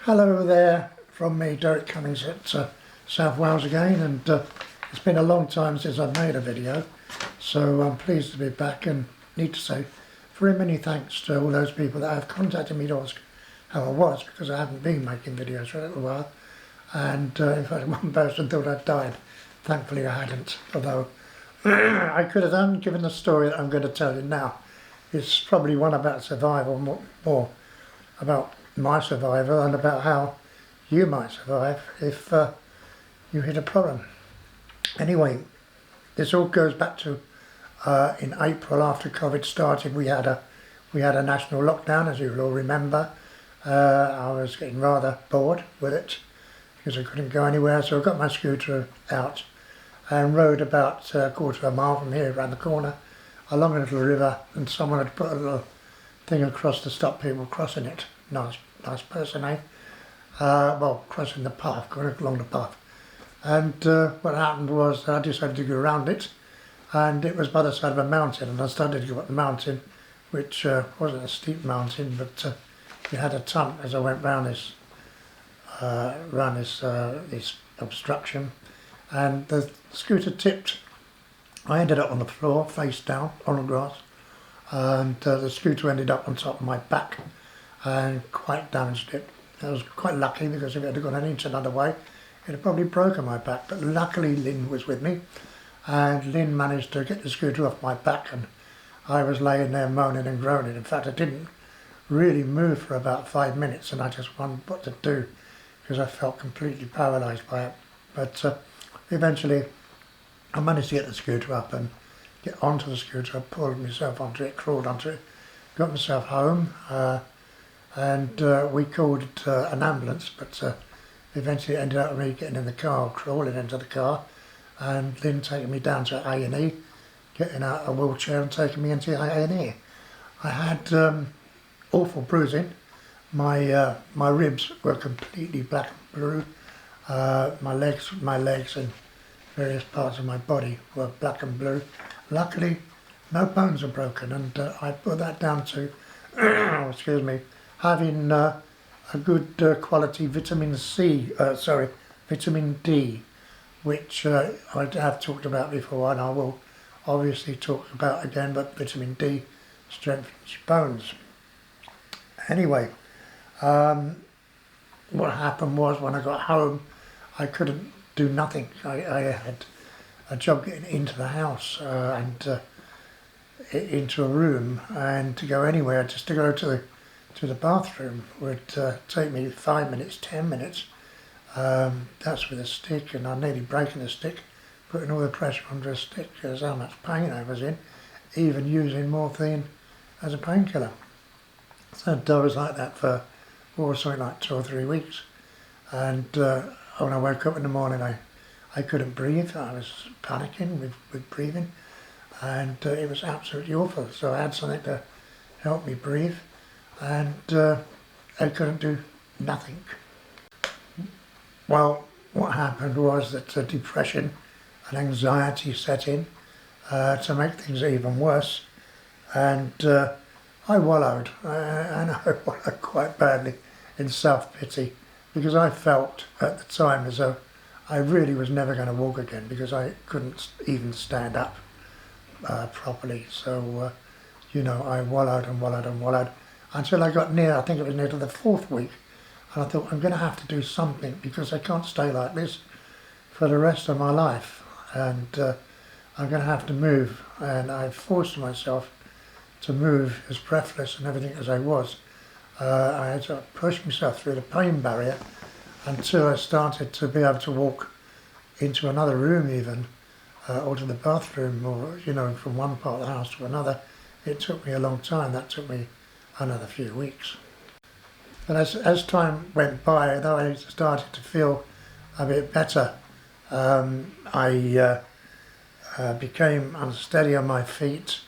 Hello there from me, Derek Cummings at South Wales again, and it's been a long time since I've made a video, so I'm pleased to be back and need to say very many thanks to all those people that have contacted me to ask how I was, because I haven't been making videos for a little while, and in fact one person thought I'd died. Thankfully I hadn't, although I could have done, given the story that I'm going to tell you now. It's probably one about survival, more about my survival and about how you might survive if you hit a problem. Anyway, this all goes back to in April, after COVID started. We had a national lockdown, as you'll all remember. I was getting rather bored with it because I couldn't go anywhere, so I got my scooter out and rode about a quarter of a mile from here around the corner along a little river, and someone had put a little thing across to stop people crossing it. Nice person, eh? Well, crossing the path, going along the path. And what happened was I decided to go around it, and it was by the side of a mountain, and I started to go up the mountain, which wasn't a steep mountain, but it had a tump as I went round this this obstruction, and the scooter tipped. I ended up on the floor, face down, on the grass, and the scooter ended up on top of my back and quite damaged it. I was quite lucky, because if it had gone an inch another way, it had probably broken my back, but luckily Lynn was with me, and Lynn managed to get the scooter off my back, and I was laying there moaning and groaning. In fact, I didn't really move for about 5 minutes, and I just wondered what to do, because I felt completely paralysed by it. But eventually I managed to get the scooter up and get onto the scooter. I pulled myself onto it, crawled onto it, got myself home, and we called an ambulance, but eventually it ended up with me getting in the car, crawling into the car, and Lynn taking me down to A&E, getting out of a wheelchair and taking me into A&E. I had awful bruising. My ribs were completely black and blue. My legs and various parts of my body were black and blue. Luckily, no bones were broken, and I put that down to, excuse me, having a good quality vitamin D, which I have talked about before, and I will obviously talk about again, but vitamin D strengthens bones. Anyway, what happened was, when I got home, I couldn't do nothing. I had a job getting into the house and into a room, and to go anywhere, just to go to the bathroom would take me 5 minutes, 10 minutes. That's with a stick, and I'm nearly breaking the stick, putting all the pressure under a stick, because how much pain I was in, even using morphine as a painkiller. So I was like that for something like 2 or 3 weeks, and when I woke up in the morning, I couldn't breathe. I was panicking with breathing, and it was absolutely awful. So I had something to help me breathe, and I couldn't do nothing. Well, what happened was that depression and anxiety set in to make things even worse, and I wallowed, and I wallowed quite badly in self-pity, because I felt at the time as though I really was never going to walk again, because I couldn't even stand up properly. So, you know, I wallowed and wallowed and wallowed until I got near, I think it was near to the 4th week, and I thought, I'm going to have to do something, because I can't stay like this for the rest of my life, and I'm going to have to move. And I forced myself to move, as breathless and everything as I was. I had to push myself through the pain barrier until I started to be able to walk into another room even, or to the bathroom, or, you know, from one part of the house to another. It took me a long time. That took me another few weeks. But as time went by, though I started to feel a bit better, I became unsteady on my feet,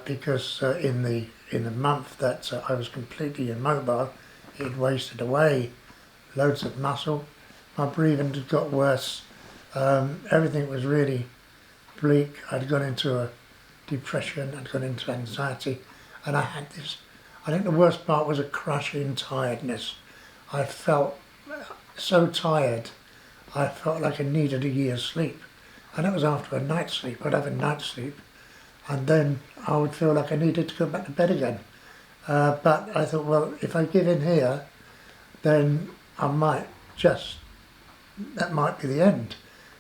because in the month that I was completely immobile, it wasted away loads of muscle. My breathing had got worse. Everything was really bleak. I'd gone into a depression, I'd gone into anxiety, and I had this, I think the worst part was a crushing tiredness. I felt so tired, I felt like I needed a year's sleep. And that was after a night's sleep. I'd have a night's sleep, and then I would feel like I needed to go back to bed again. But I thought, well, if I give in here, then I might just, that might be the end.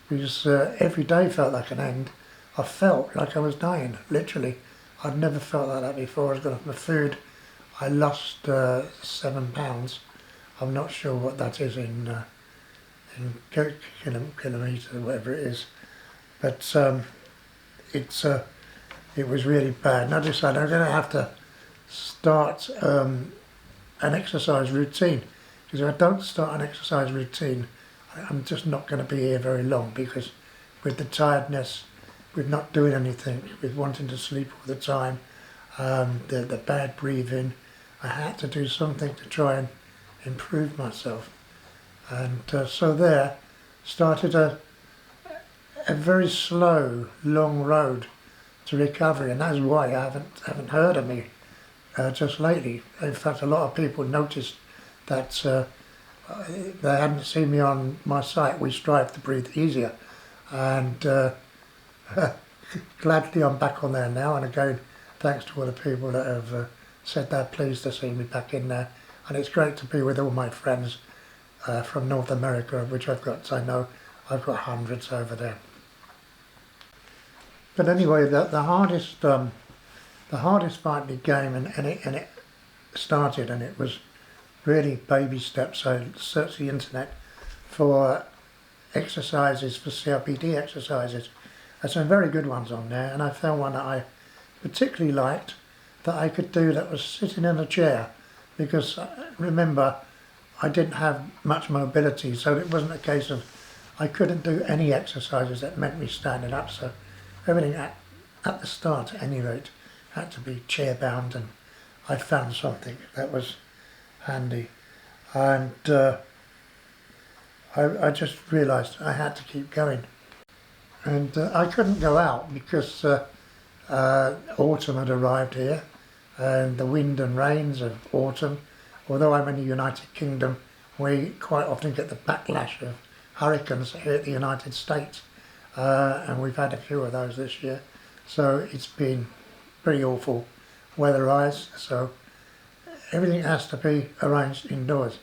Because every day felt like an end. I felt like I was dying, literally. I'd never felt like that before. I was going off my food. I lost 7 pounds. I'm not sure what that is in kilometres, whatever it is. But it was really bad. And I decided I'm going to have to start an exercise routine. Because if I don't start an exercise routine, I'm just not going to be here very long, because with the tiredness, with not doing anything, with wanting to sleep all the time, the bad breathing, I had to do something to try and improve myself. And so there started a very slow, long road to recovery, and that's why I haven't heard of me just lately. In fact, a lot of people noticed that they hadn't seen me on my site, We Strive to Breathe Easier, and gladly I'm back on there now. And again, thanks to all the people that have said they're pleased to see me back in there, and it's great to be with all my friends from North America, of which I know I've got hundreds over there. But anyway, the hardest part began, and it started, and it was really baby steps. I searched the internet for exercises, for CRPD exercises. There's some very good ones on there, and I found one that I particularly liked that I could do, that was sitting in a chair, because remember, I didn't have much mobility, so it wasn't a case of I couldn't do any exercises that meant me standing up. So everything at the start, at any rate, had to be chair bound, and I found something that was handy. And I just realised I had to keep going. And I couldn't go out because autumn had arrived here, and the wind and rains of autumn. Although I'm in the United Kingdom, we quite often get the backlash of hurricanes here at the United States, and we've had a few of those this year. So it's been pretty awful weather-wise, so everything has to be arranged indoors,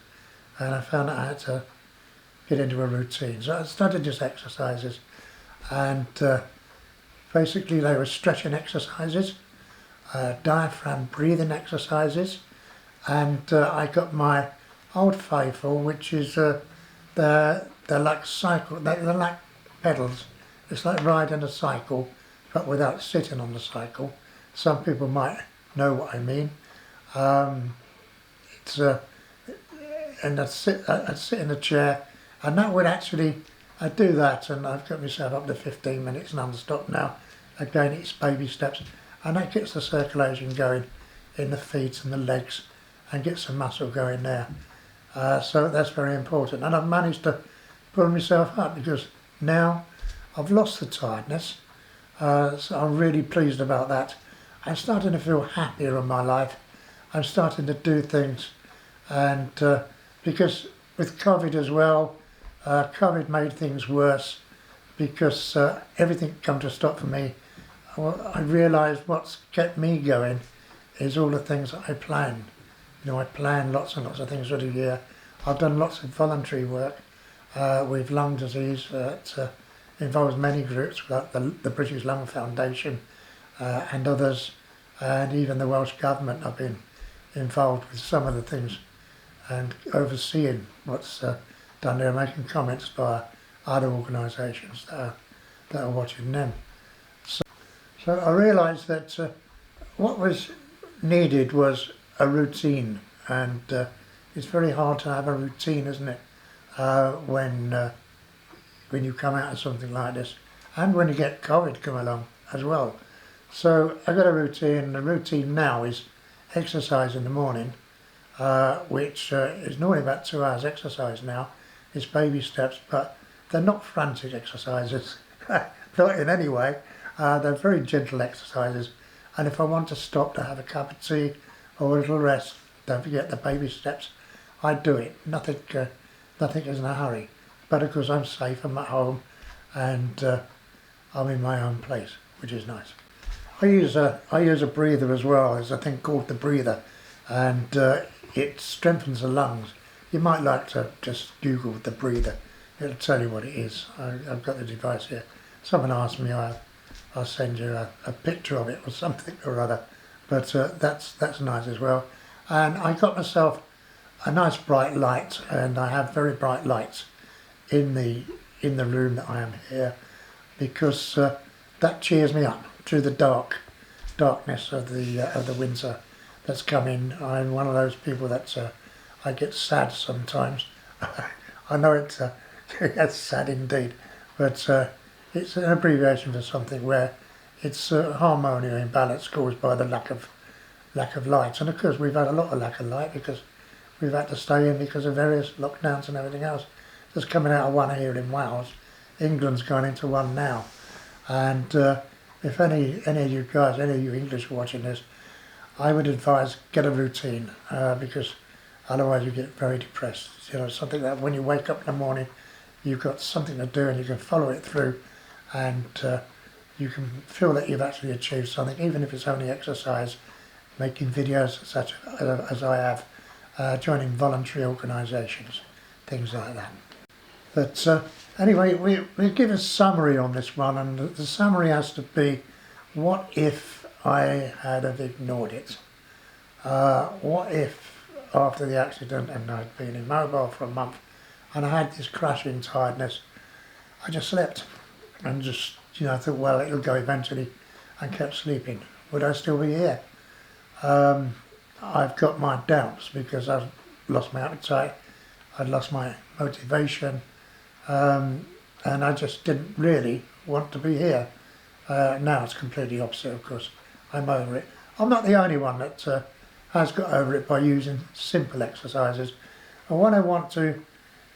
and I found that I had to get into a routine. So I started just exercises, and basically they were stretching exercises, diaphragm breathing exercises, and I got my old faithful, which is they're like they're like pedals. It's like riding a cycle, but without sitting on the cycle. Some people might know what I mean. It's and I'd sit in a chair, and that would actually, I'd do that, and I've got myself up to 15 minutes non-stop now. Again, it's baby steps, and that gets the circulation going in the feet and the legs, and gets some muscle going there. So that's very important, and I've managed to pull myself up, because now I've lost the tiredness, so I'm really pleased about that. I'm starting to feel happier in my life. I'm starting to do things, and because with COVID as well, COVID made things worse, because everything come to a stop for me. Well, I realised what's kept me going is all the things that I plan. You know, I plan lots and lots of things for the year. I've done lots of voluntary work with lung disease that involves many groups, like the British Lung Foundation and others, and even the Welsh Government. I've been involved with some of the things and overseeing what's done there, making comments by other organisations that are watching them. So I realised that what was needed was a routine, and it's very hard to have a routine, isn't it, when you come out of something like this, and when you get COVID come along as well. So I got a routine, and the routine now is exercise in the morning, which is normally about 2 hours exercise now. It's baby steps, but they're not frantic exercises, not in any way. They're very gentle exercises, and if I want to stop to have a cup of tea or a little rest, don't forget the baby steps. I do it. Nothing is in a hurry. But of course I'm safe, I'm at home, and I'm in my own place, which is nice. I use a breather as well. There's a thing called the breather, and it strengthens the lungs. You might like to just Google the breather. It'll tell you what it is. I've got the device here. Someone asked me, I'll send you a picture of it or something or other. But that's nice as well. And I got myself a nice bright light, and I have very bright lights in the room that I am here, because that cheers me up through the darkness of the winter that's coming. I'm one of those people that I get sad sometimes. I know it's it's sad indeed, but it's an abbreviation for something where it's harmony or imbalance caused by the lack of light. And of course we've had a lot of lack of light because we've had to stay in because of various lockdowns and everything else. Just coming out of one here in Wales. England's gone into one now. And if any of you guys, any of you English watching this, I would advise get a routine, because otherwise you get very depressed. You know, something that when you wake up in the morning, you've got something to do and you can follow it through, and you can feel that you've actually achieved something, even if it's only exercise, making videos such as I have, joining voluntary organisations, things like that. But anyway, we give a summary on this one, and the summary has to be, what if I had have ignored it? What if after the accident and I'd been immobile for a month and I had this crushing tiredness, I just slept and just, I thought, well, it'll go eventually, and kept sleeping. Would I still be here? I've got my doubts because I've lost my appetite, I'd lost my motivation, and I just didn't really want to be here. Now it's completely opposite, of course. I'm over it. I'm not the only one that has got over it by using simple exercises. And what I want to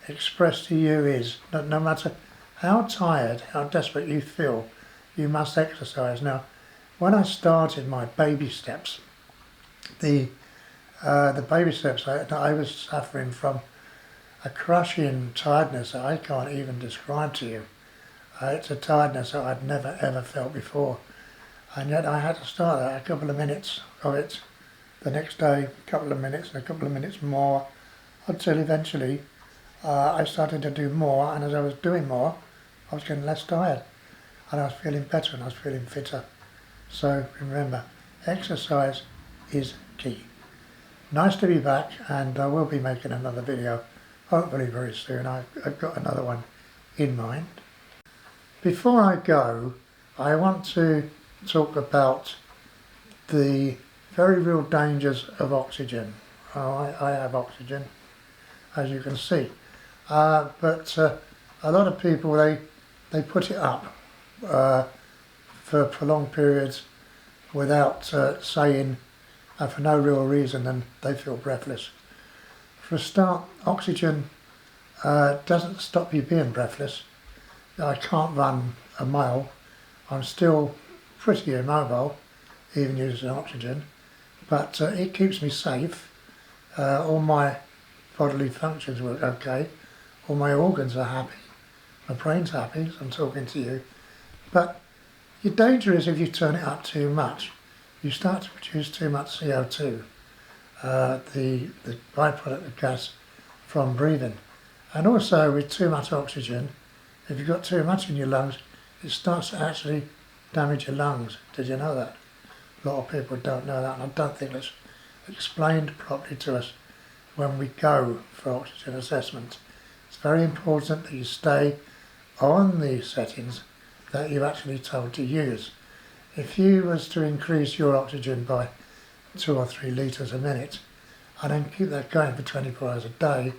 express to you is that no matter how tired, how desperate you feel, you must exercise. Now, when I started my baby steps, the baby steps, I was suffering from a crushing tiredness that I can't even describe to you. It's a tiredness that I'd never ever felt before, and yet I had to start that, a couple of minutes of it the next day, a couple of minutes and a couple of minutes more, until eventually I started to do more, and as I was doing more I was getting less tired and I was feeling better and I was feeling fitter. So remember, exercise is key. Nice to be back, and I will be making another video hopefully very soon. I've got another one in mind. Before I go, I want to talk about the very real dangers of oxygen. I have oxygen, as you can see, but a lot of people, they put it up for prolonged periods without saying, for no real reason, and they feel breathless. For a start, oxygen doesn't stop you being breathless. I can't run a mile. I'm still pretty immobile, even using oxygen, but it keeps me safe. All my bodily functions work okay. All my organs are happy. My brain's happy, so I'm talking to you. But your danger is if you turn it up too much. You start to produce too much CO2, the byproduct of gas from breathing. And also with too much oxygen, if you've got too much in your lungs, it starts to actually damage your lungs. Did you know that? A lot of people don't know that, and I don't think it's explained properly to us when we go for oxygen assessment. It's very important that you stay on the settings that you're actually told to use. If you was to increase your oxygen by 2 or 3 litres a minute and then keep that going for 24 hours a day,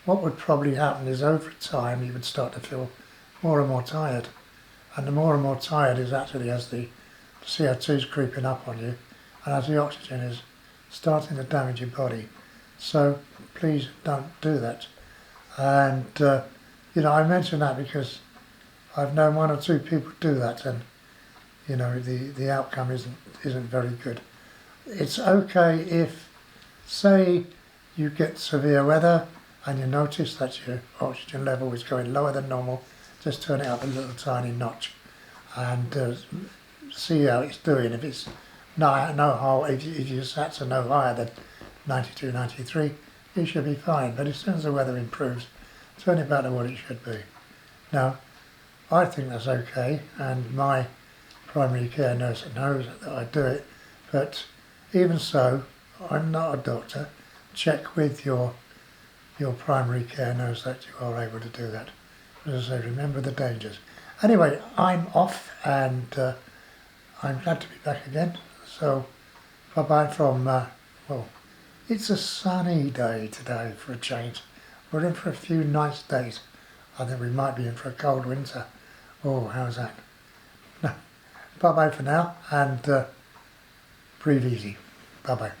what would probably happen is over time you would start to feel more and more tired. And the more and more tired is actually as the CO2 is creeping up on you and as the oxygen is starting to damage your body. So please don't do that. And I mention that because I've known 1 or 2 people do that, and the outcome isn't very good. It's okay if, say, you get severe weather and you notice that your oxygen level is going lower than normal, just turn it up a little tiny notch and see how it's doing. If it's if you're sat to no higher than 92, 93, you should be fine. But as soon as the weather improves, turn it back to what it should be. Now, I think that's okay, and my primary care nurse knows that I do it, but even so, I'm not a doctor. Check with your primary care nurse that you are able to do that. As I say, remember the dangers. Anyway, I'm off, and I'm glad to be back again. So, bye-bye from, well, it's a sunny day today for a change. We're in for a few nice days. I think we might be in for a cold winter. Oh, how's that? No. Bye-bye for now, and breathe easy. Bye-bye.